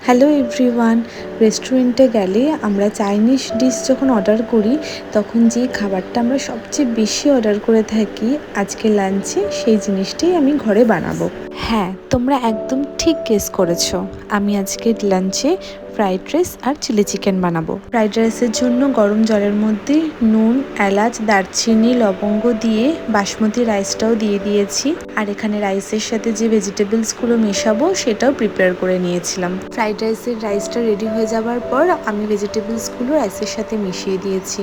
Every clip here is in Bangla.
Hello everyone. রেস্টুরেন্টে গেলে আমরা চাইনিজ ডিশ যখন অর্ডার করি তখন যে খাবারটা আমরা সবচেয়ে বেশি অর্ডার করে থাকি আজকে লাঞ্চে সেই জিনিসটাই আমি ঘরে বানাবো। হ্যাঁ, তোমরা একদম ঠিক গেস করেছো। আমি আজকে লাঞ্চে ফ্রাইড রাইস আর চিলি চিকেন বানাবো। ফ্রাইড রাইসের জন্য গরম জলের মধ্যে নুন, এলাচ, দারচিনি, লবঙ্গ দিয়ে বাসমতি রাইসটাও দিয়ে দিয়েছি। আর এখানে রাইসের সাথে যে ভেজিটেবলসগুলো মেশাবো সেটাও প্রিপেয়ার করে নিয়েছিলাম। ফ্রাইড রাইসটা রেডি হয়ে যাওয়ার পর আমি ভেজিটেবলসগুলো রাইসের সাথে মিশিয়ে দিয়েছি।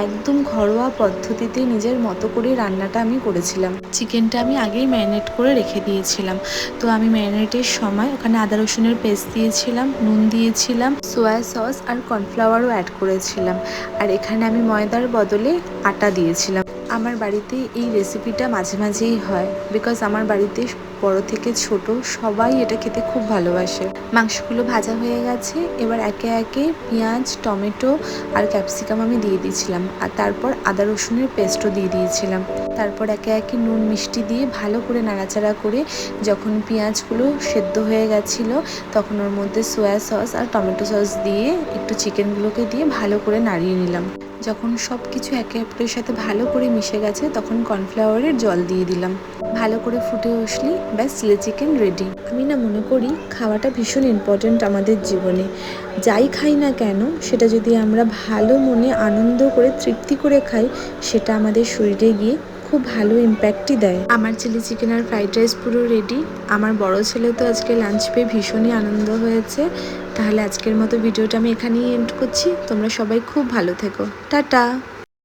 একদম ঘরোয়া পদ্ধতিতে নিজের মতো করে রান্নাটা আমি করেছিলাম। চিকেনটা আমি আগেই ম্যারিনেট করে রেখে দিয়েছিলাম। তো আমি ম্যারিনেটের সময় ওখানে আদা রসুনের পেস্ট দিয়েছিলাম, নুন দিয়েছিলাম, সোয়া সস আর কর্নফ্লাওয়ারও অ্যাড করেছিলাম। আর এখানে আমি ময়দার বদলে আটা দিয়েছিলাম। আমার বাড়িতে এই রেসিপিটা মাঝে মাঝেই হয়, বিকজ আমার বাড়িতে বড় থেকে ছোট সবাই এটা খেতে খুব ভালোবাসে। মাংসগুলো ভাজা হয়ে গেছে, এবার একে একে পেঁয়াজ, টমেটো আর ক্যাপসিকাম আমি দিয়ে দিয়েছিলাম। আর তারপর আদা রসুনের পেস্টও দিয়ে দিয়েছিলাম। তারপর একে একে নুন মিষ্টি দিয়ে ভালো করে নাড়াচাড়া করে যখন পেঁয়াজগুলো সেদ্ধ হয়ে গেছিলো তখন ওর মধ্যে সোয়া সস আর টমেটো সস দিয়ে একটু চিকেনগুলোকে দিয়ে ভালো করে নাড়িয়ে নিলাম। যখন সব কিছু একে অপরের সাথে ভালো করে মিশে গেছে তখন কর্নফ্লাওয়ারের জল দিয়ে দিলাম। ভালো করে ফুটে আসলে ব্যাস চিলি চিকেন রেডি। আমি মনে করি খাওয়াটা ভীষণ ইম্পর্ট্যান্ট আমাদের জীবনে। যাই খাই না কেন সেটা যদি আমরা ভালো মনে আনন্দ করে তৃপ্তি করে খাই সেটা আমাদের শরীরে গিয়ে খুব ভালো ইম্প্যাক্টই দেয়। আমার চিলি চিকেন আর ফ্রাইড রাইস পুরো রেডি। আমার বড় ছেলে তো আজকে লাঞ্চ পেয়ে ভীষণই আনন্দ হয়েছে। তাহলে আজকের মতো ভিডিওটা আমি এখানেই এন্ড করছি। তোমরা সবাই খুব ভালো থেকো। টাটা।